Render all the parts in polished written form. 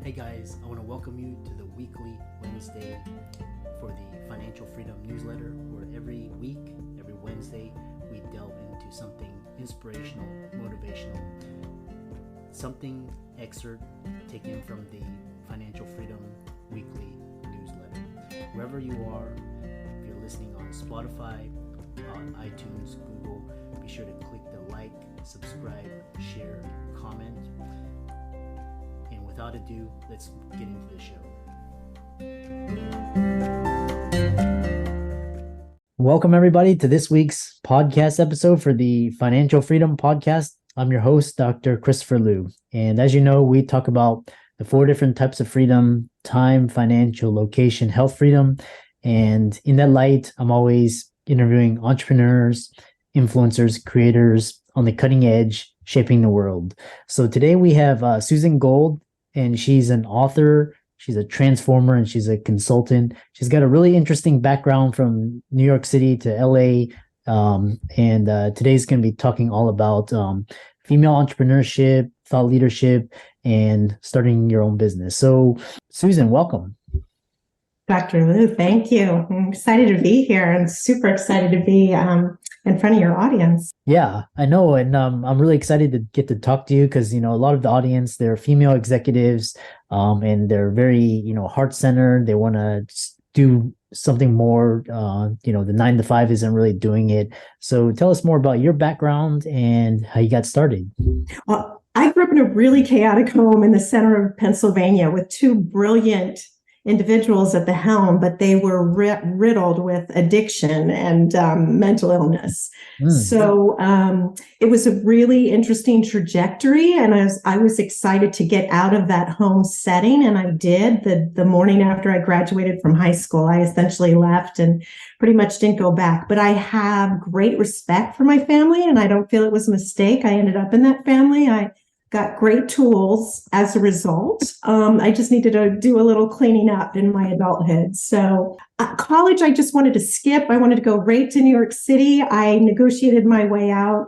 Hey guys, I want to welcome you to the weekly Wednesday for the Financial Freedom newsletter, where every week, every Wednesday, we delve into something inspirational, motivational, something excerpt taken from the Financial Freedom weekly newsletter. Wherever you are, if you're listening on Spotify, on iTunes, Google, be sure to click the like, subscribe, share, comment. And without ado, let's get into the show. Welcome everybody to this week's podcast episode for the Financial Freedom Podcast. I'm your host, Dr. Christopher Liu. And as you know, we talk about the 4 different types of freedom: time, financial, location, health freedom. And in that light, I'm always interviewing entrepreneurs, influencers, creators on the cutting edge, shaping the world. So today we have Susan Gold, and she's an author, she's a transformer, and she's a consultant. She's got a really interesting background from New York City to LA. Today's going to be talking all about female entrepreneurship, thought leadership, and starting your own business. So Susan, welcome. Dr. Liu, thank you. I'm excited to be here and super excited to be in front of your audience. Yeah, I know. And I'm really excited to get to talk to you because, a lot of the audience, they're female executives and they're very, heart-centered. They want to do something more. The 9 to 5 isn't really doing it. So tell us more about your background and how you got started. Well, I grew up in a really chaotic home in the center of Pennsylvania with 2 brilliant individuals at the helm, but they were riddled with addiction and mental illness. So it was a really interesting trajectory, and I was excited to get out of that home setting, and I did. The morning after I graduated from high school, I essentially left and pretty much didn't go back. But I have great respect for my family, and I don't feel it was a mistake. I ended up in that family. I got great tools as a result. I just needed to do a little cleaning up in my adulthood. So college, I just wanted to skip. I wanted to go right to New York City. I negotiated my way out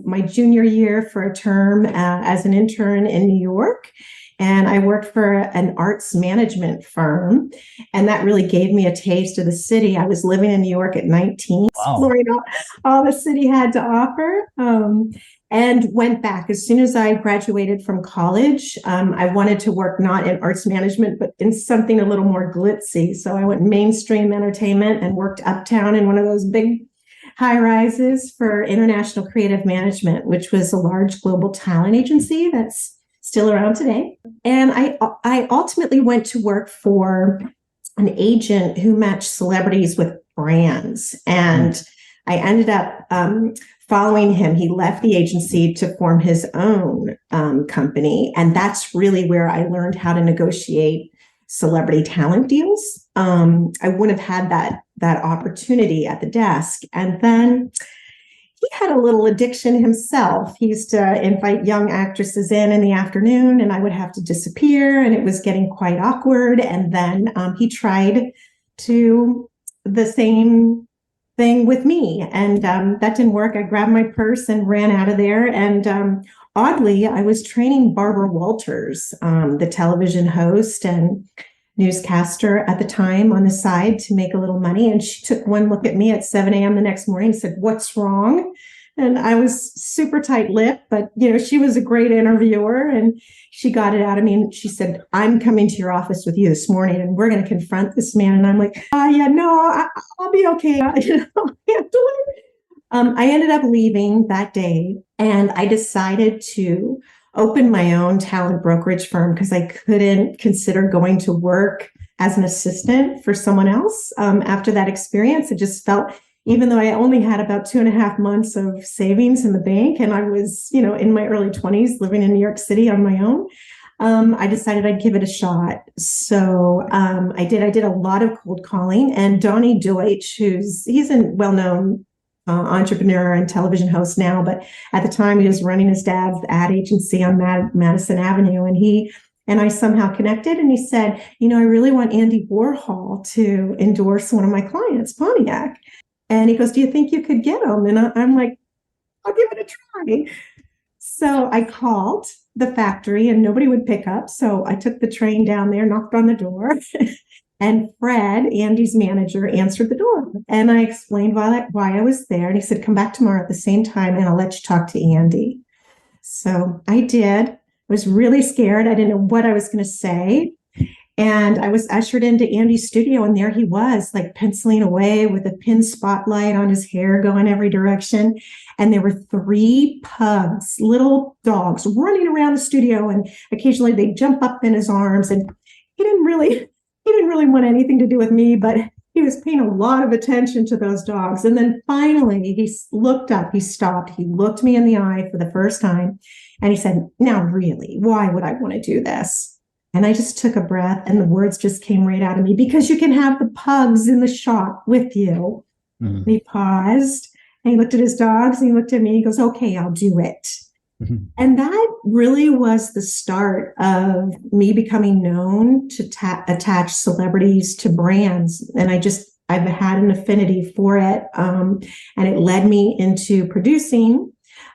my junior year for a term as an intern in New York. And I worked for an arts management firm. And that really gave me a taste of the city. I was living in New York at 19, exploring all the city had to offer. And went back. As soon as I graduated from college, I wanted to work not in arts management, but in something a little more glitzy. So I went mainstream entertainment and worked uptown in one of those big high rises for International Creative Management, which was a large global talent agency that's still around today. And I ultimately went to work for an agent who matched celebrities with brands. And I ended up following him. He left the agency to form his own company. And that's really where I learned how to negotiate celebrity talent deals. I wouldn't have had that opportunity at the desk. And then he had a little addiction himself. He used to invite young actresses in the afternoon, and I would have to disappear, and it was getting quite awkward. And then he tried to the same thing with me, and that didn't work. I grabbed my purse and ran out of there. And oddly, I was training Barbara Walters, the television host and newscaster at the time, on the side to make a little money. And she took one look at me at 7 a.m. the next morning and said, "What's wrong?" And I was super tight-lipped, but she was a great interviewer, and she got it out of me. And she said, "I'm coming to your office with you this morning, and we're going to confront this man." And I'm like, I'll be okay. I'll handle it. I ended up leaving that day, and I decided to open my own talent brokerage firm because I couldn't consider going to work as an assistant for someone else. After that experience, it just felt, even though I only had about 2.5 months of savings in the bank, and I was, in my early 20s living in New York City on my own, I decided I'd give it a shot. So I did a lot of cold calling, and Donnie Deutsch, he's a well-known entrepreneur and television host now, but at the time he was running his dad's ad agency on Madison Avenue, and I somehow connected, and he said, I really want Andy Warhol to endorse one of my clients, Pontiac. And he goes, "Do you think you could get him?" And I'm like, "I'll give it a try." So I called the factory and nobody would pick up. So I took the train down there, knocked on the door, and Fred, Andy's manager, answered the door. And I explained why I was there. And he said, come back tomorrow at the same time and I'll let you talk to Andy. So I did. I was really scared. I didn't know what I was going to say. And I was ushered into Andy's studio, and there he was, like penciling away with a pin spotlight on his hair going every direction. And there were 3 pugs, little dogs, running around the studio, and occasionally they'd jump up in his arms. And he didn't really want anything to do with me, but he was paying a lot of attention to those dogs. And then finally he looked up, he stopped, he looked me in the eye for the first time, and he said, now really, why would I want to do this? And I just took a breath, and the words just came right out of me, because you can have the pugs in the shop with you. Mm-hmm. And he paused, and he looked at his dogs, and he looked at me, and he goes, okay, I'll do it. Mm-hmm. And that really was the start of me becoming known to attach celebrities to brands. And I've had an affinity for it. And it led me into producing.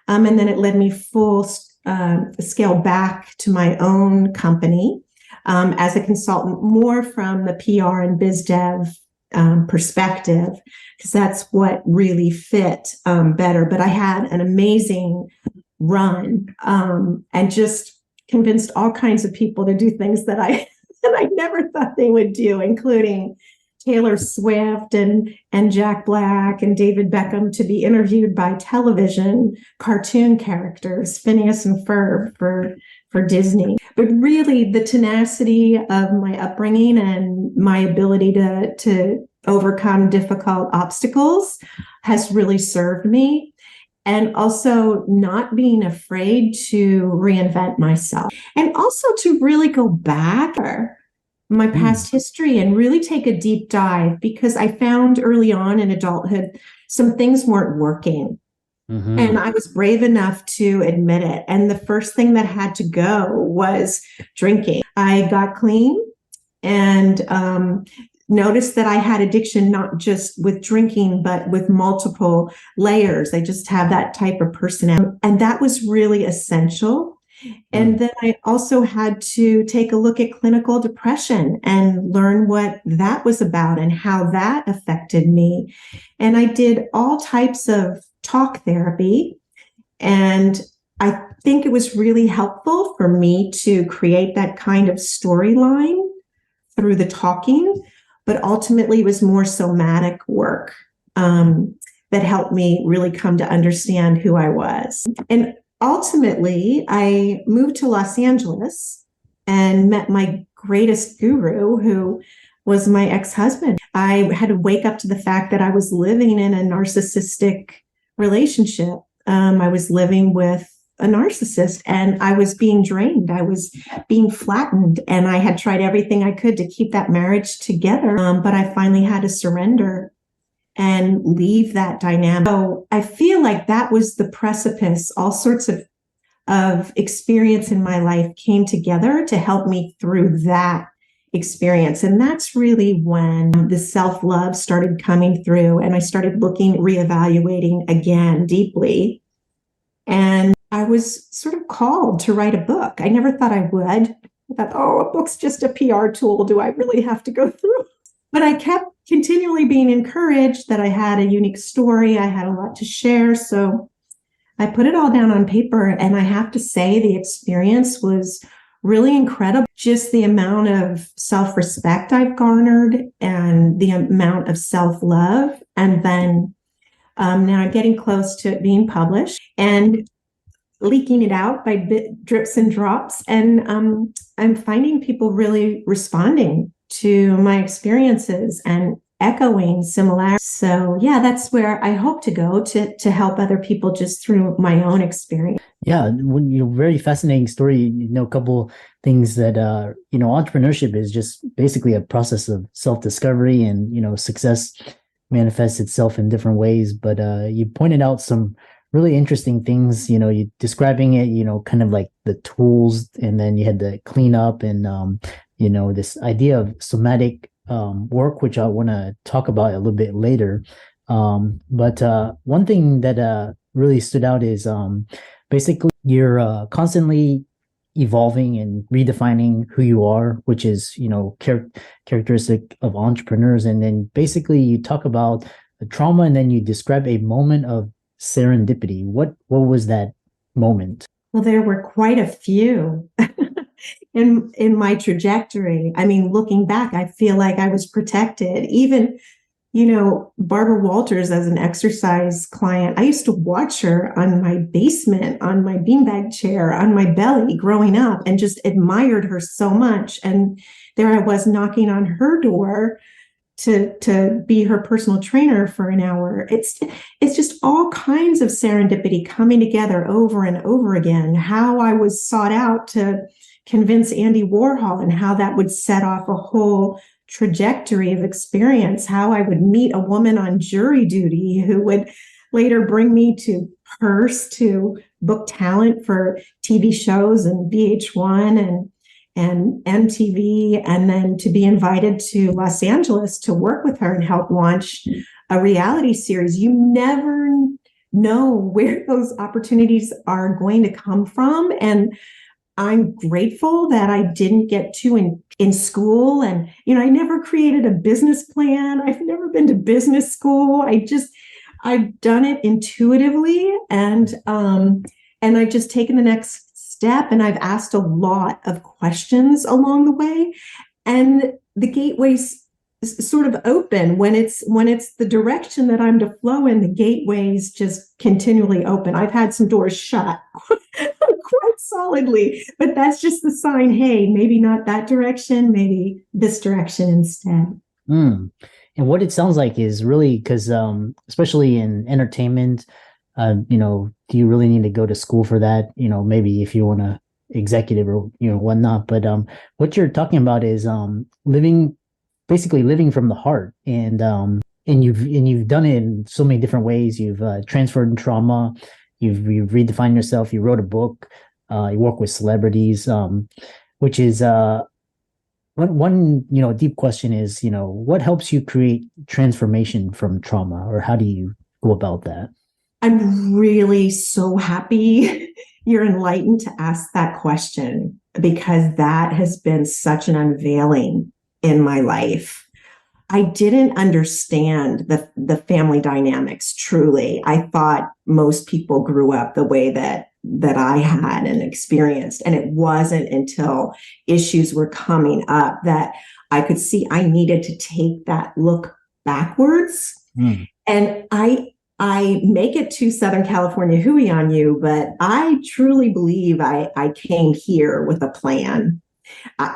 And then it led me full scale back to my own company. As a consultant, more from the PR and biz dev perspective, because that's what really fit better. But I had an amazing run and just convinced all kinds of people to do things that I never thought they would do, including Taylor Swift and Jack Black and David Beckham to be interviewed by television cartoon characters, Phineas and Ferb for Disney. But really, the tenacity of my upbringing and my ability to overcome difficult obstacles has really served me. And also not being afraid to reinvent myself, and also to really go back my past history and really take a deep dive, because I found early on in adulthood some things weren't working. Mm-hmm. And I was brave enough to admit it. And the first thing that had to go was drinking. I got clean and noticed that I had addiction, not just with drinking, but with multiple layers. I just have that type of personality. And that was really essential. And then I also had to take a look at clinical depression and learn what that was about and how that affected me. And I did all types of talk therapy. And I think it was really helpful for me to create that kind of storyline through the talking, but ultimately it was more somatic work that helped me really come to understand who I was. And ultimately, I moved to Los Angeles and met my greatest guru, who was my ex-husband. I had to wake up to the fact that I was living in a narcissistic relationship. I was living with a narcissist, and I was being drained. I was being flattened, and I had tried everything I could to keep that marriage together. But I finally had to surrender and leave that dynamic. So I feel like that was the precipice. All sorts of experience in my life came together to help me through that experience. And that's really when the self-love started coming through, and I started reevaluating again deeply. And I was sort of called to write a book. I never thought I would. I thought, a book's just a PR tool. Do I really have to go through? But I kept continually being encouraged that I had a unique story. I had a lot to share. So I put it all down on paper. And I have to say, the experience was really incredible. Just the amount of self-respect I've garnered and the amount of self-love. And then now I'm getting close to it being published and leaking it out by drips and drops. And I'm finding people really responding to my experiences and echoing similarities. So yeah, that's where I hope to go to help other people just through my own experience. Yeah, very fascinating story. A couple things that entrepreneurship is just basically a process of self-discovery, and success manifests itself in different ways. But you pointed out some really interesting things. You describing it, kind of like the tools, and then you had to clean up, and this idea of somatic work, which I want to talk about a little bit later. But one thing that really stood out is basically you're constantly evolving and redefining who you are, which is, characteristic of entrepreneurs. And then basically you talk about the trauma and then you describe a moment of serendipity. What was that moment? Well, there were quite a few in my trajectory. I mean, looking back, I feel like I was protected. Even, Barbara Walters as an exercise client, I used to watch her on my basement, on my beanbag chair, on my belly growing up, and just admired her so much. And there I was knocking on her door to be her personal trainer for an hour. It's just all kinds of serendipity coming together over and over again. How I was sought out to convince Andy Warhol, and how that would set off a whole trajectory of experience. How I would meet a woman on jury duty who would later bring me to Hearst to book talent for TV shows and VH1 and MTV, and then to be invited to Los Angeles to work with her and help launch a reality series. You never know where those opportunities are going to come from. And I'm grateful that I didn't get too in school. And, I never created a business plan. I've never been to business school. I've done it intuitively, and I've just taken the next step, and I've asked a lot of questions along the way, and the gateways sort of open when it's the direction that I'm to flow in. The gateways just continually open. I've had some doors shut quite solidly, but that's just the sign. Hey, maybe not that direction, maybe this direction instead. Mm. And what it sounds like is really because, especially in entertainment, do you really need to go to school for that? Maybe if you want to executive or, whatnot. But what you're talking about is basically living from the heart. And you've done it in so many different ways. You've transferred trauma. You've redefined yourself. You wrote a book. You work with celebrities, which is one deep question is, what helps you create transformation from trauma, or how do you go about that? I'm really so happy you're enlightened to ask that question, because that has been such an unveiling in my life. I didn't understand the family dynamics truly. I thought most people grew up the way that I had and experienced. And it wasn't until issues were coming up that I could see I needed to take that look backwards. Mm. And I make it to Southern California hooey on you, but I truly believe I came here with a plan.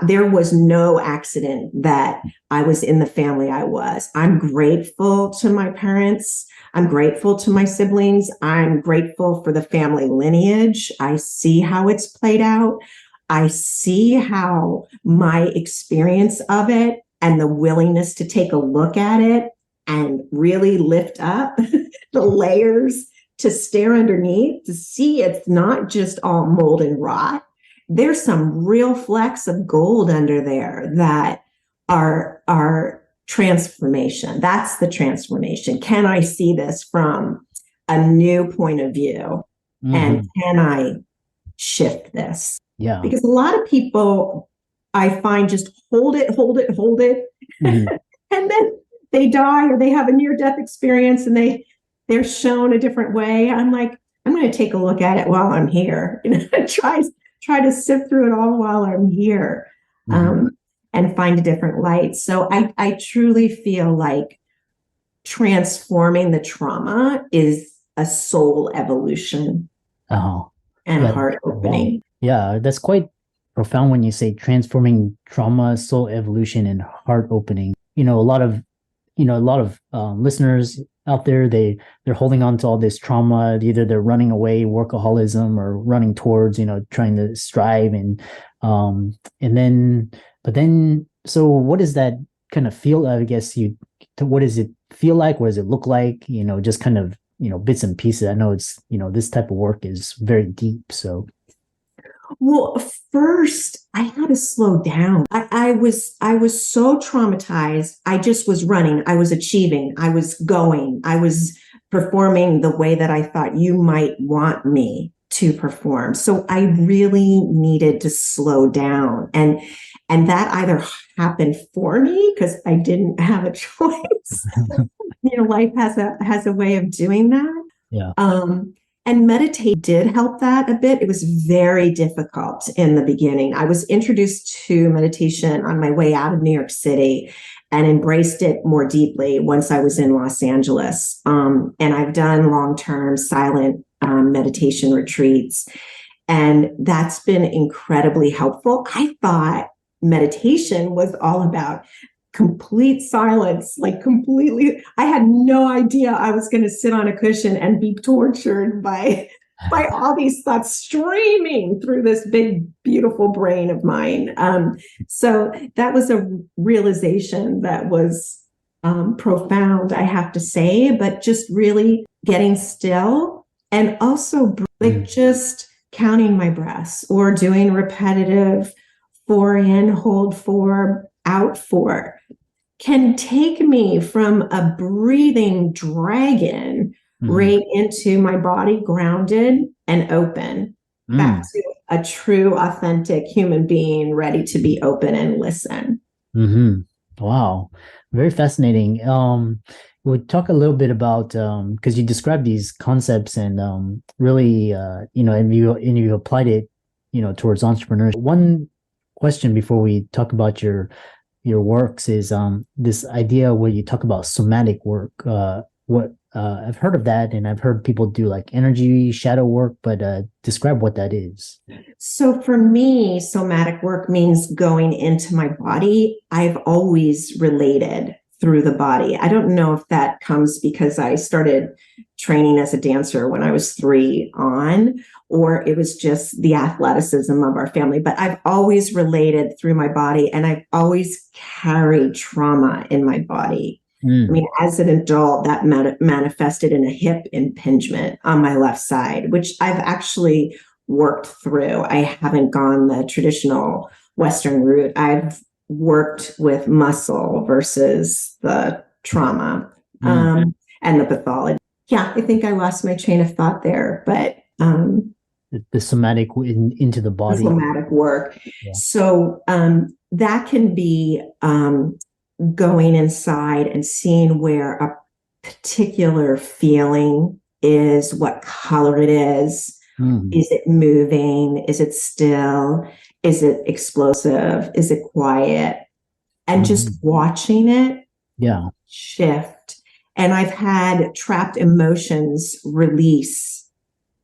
There was no accident that I was in the family I was. I'm grateful to my parents. I'm grateful to my siblings. I'm grateful for the family lineage. I see how it's played out. I see how my experience of it and the willingness to take a look at it and really lift up the layers, to stare underneath, to see it's not just all mold and rot. There's some real flecks of gold under there that are transformation. That's the transformation. Can I see this from a new point of view? Mm-hmm. And can I shift this? Yeah. Because a lot of people, I find, just hold it. Mm-hmm. And then they die, or they have a near-death experience, and they're shown a different way. I'm like, I'm going to take a look at it while I'm here. Try to sift through it all while I'm here, and find a different light. So I truly feel like transforming the trauma is a soul evolution and heart opening. Yeah, that's quite profound when you say transforming trauma, soul evolution, and heart opening. A lot of listeners out there, they're holding on to all this trauma. Either they're running away, workaholism, or running towards, trying to strive. So what does that kind of feel? I guess what does it feel like? What does it look like? Just kind of, bits and pieces. I know it's, this type of work is very deep. So. Well, first I had to slow down. I was so traumatized. I just was running. I was achieving. I was going. I was performing the way that I thought you might want me to perform. So I really needed to slow down. And that either happened for me because I didn't have a choice. Life has a way of doing that. Yeah. And meditate did help that a bit. It was very difficult in the beginning. I was introduced to meditation on my way out of New York City and embraced it more deeply once I was in Los Angeles. And I've done long-term silent meditation retreats, and that's been incredibly helpful. I thought meditation was all about complete silence, like completely. I had no idea I was going to sit on a cushion and be tortured by all these thoughts streaming through this big, beautiful brain of mine. So that was a realization that was profound, I have to say, but just really getting still and also like just counting my breaths or doing repetitive 4 in, hold 4, out 4 can take me from a breathing dragon right into my body grounded and open, back to a true, authentic human being ready to be open and listen. Wow. Very fascinating. We'll talk a little bit about, because you described these concepts and really, and you applied it, towards entrepreneurship. One question before we talk about your works is this idea where you talk about somatic work. I've heard of that, and I've heard people do like energy shadow work, but describe what that is. So for me, somatic work means going into my body. I've always related through the body. I don't know if that comes because I started training as a dancer when I was 3 on, or it was just the athleticism of our family, but I've always related through my body, and I've always carried trauma in my body. I mean, as an adult, that manifested in a hip impingement on my left side, which I've actually worked through. I haven't gone the traditional Western route. I've worked with muscle versus the trauma and the pathology. Yeah, I think I lost my train of thought there, but the somatic into the body. The somatic work. Yeah. So that can be going inside and seeing where a particular feeling is, what color it is. Is it moving? Is it still? Is it explosive? Is it quiet? And just watching it shift. And I've had trapped emotions release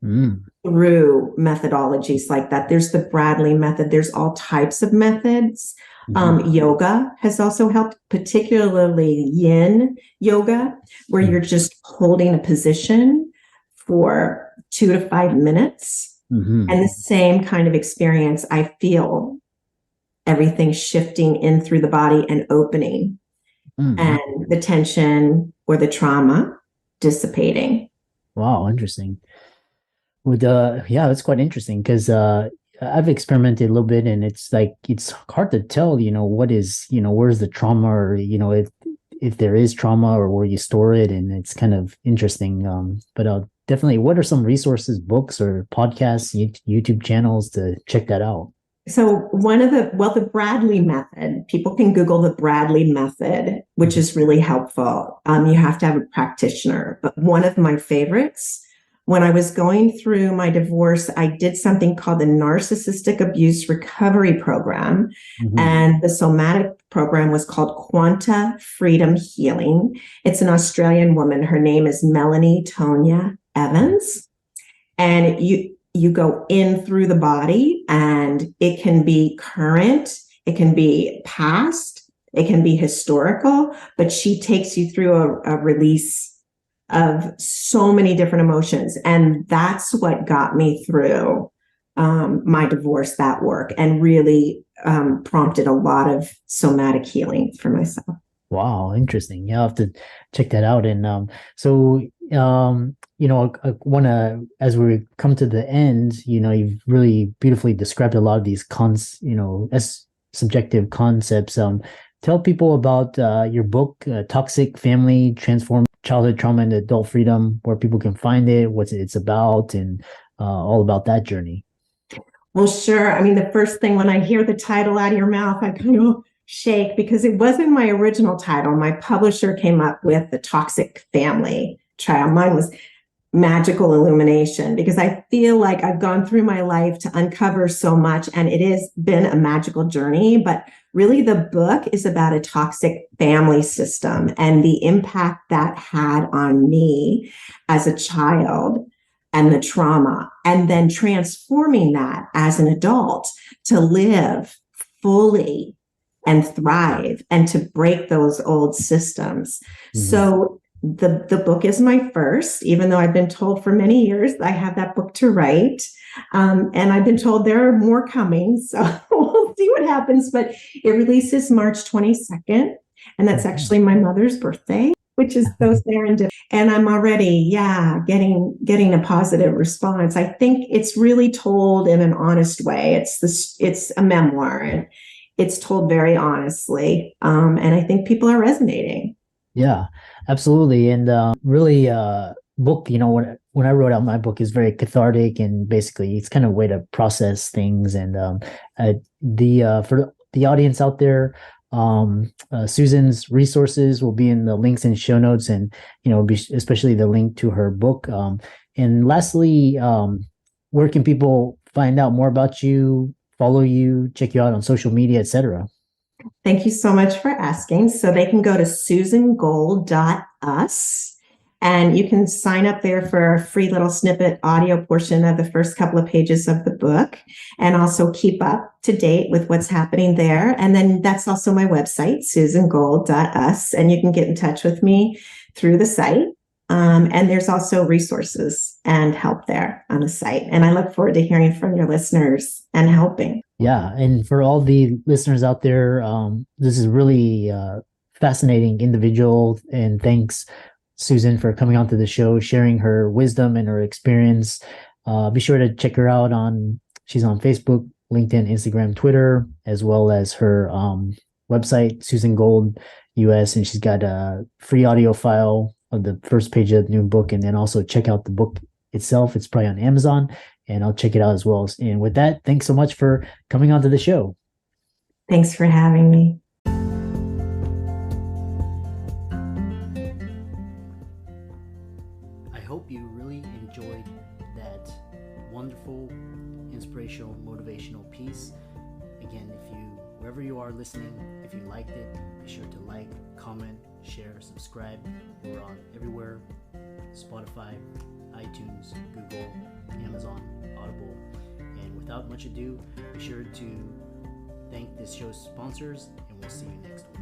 through methodologies like that. There's the Bradley method. There's all types of methods. Yoga has also helped, particularly yin yoga, where you're just holding a position for 2 to 5 minutes. And the same kind of experience, I feel everything shifting in through the body and opening, and the tension or the trauma dissipating. Wow, interesting. That's quite interesting because I've experimented a little bit, and it's like it's hard to tell, what is, where's the trauma, or if there is trauma, or where you store it, and it's kind of interesting. But definitely, what are some resources, books, or podcasts, YouTube channels to check that out? So the Bradley method, people can Google the Bradley method, which is really helpful. You have to have a practitioner, but one of my favorites, when I was going through my divorce, I did something called the Narcissistic Abuse Recovery Program. And the somatic program was called Quanta Freedom Healing. It's an Australian woman. Her name is Melanie Tonya Evans. And you go in through the body, and it can be current, it can be past, it can be historical, but she takes you through a release of so many different emotions. And that's what got me through my divorce, that work, and really prompted a lot of somatic healing for myself. Wow, interesting. Yeah, I'll have to check that out. And I want to, as we come to the end, you've really beautifully described a lot of these as subjective concepts. Tell people about your book, Toxic Family: Transform Childhood Trauma into Adult Freedom, where people can find it, what it's about, and all about that journey. Well, sure. I mean, the first thing when I hear the title out of your mouth, I kind of shake because it wasn't my original title. My publisher came up with the Toxic Family Trial. Mine was Magical Illumination, because I feel like I've gone through my life to uncover so much, and it has been a magical journey. But really, the book is about a toxic family system and the impact that had on me as a child and the trauma, and then transforming that as an adult to live fully and thrive and to break those old systems. Mm-hmm. So the book is my first, even though I've been told for many years I have that book to write. And I've been told there are more coming. So we'll see what happens. But it releases March 22nd. And that's actually my mother's birthday, which is so serendipitous. And I'm already, getting a positive response. I think it's really told in an honest way. It's a memoir, and it's told very honestly. And I think people are resonating. Yeah, absolutely. And really, book, when I wrote out my book is very cathartic, and basically it's kind of a way to process things. And for the audience out there, Susan's resources will be in the links and show notes, and especially the link to her book. And lastly, where can people find out more about you, follow you, check you out on social media, etc.? Thank you so much for asking. So they can go to susangold.us, and you can sign up there for a free little snippet audio portion of the first couple of pages of the book, and also keep up to date with what's happening there. And then that's also my website, susangold.us, and you can get in touch with me through the site. And there's also resources and help there on the site. And I look forward to hearing from your listeners and helping. Yeah. And for all the listeners out there, this is really fascinating individual. And thanks, Susan, for coming onto the show, sharing her wisdom and her experience. Be sure to check her out she's on Facebook, LinkedIn, Instagram, Twitter, as well as her website, Susan Gold US. And she's got a free audio file of the first page of the new book. And then also check out the book itself. It's probably on Amazon, and I'll check it out as well. And with that, thanks so much for coming onto the show. Thanks for having me. I hope you really enjoyed that wonderful, inspirational, motivational piece. Again, wherever you are listening, if you liked it, be sure to like, comment, share, subscribe. We're on everywhere: Spotify, iTunes, Google, Amazon, Audible. And without much ado, be sure to thank this show's sponsors, and we'll see you next week.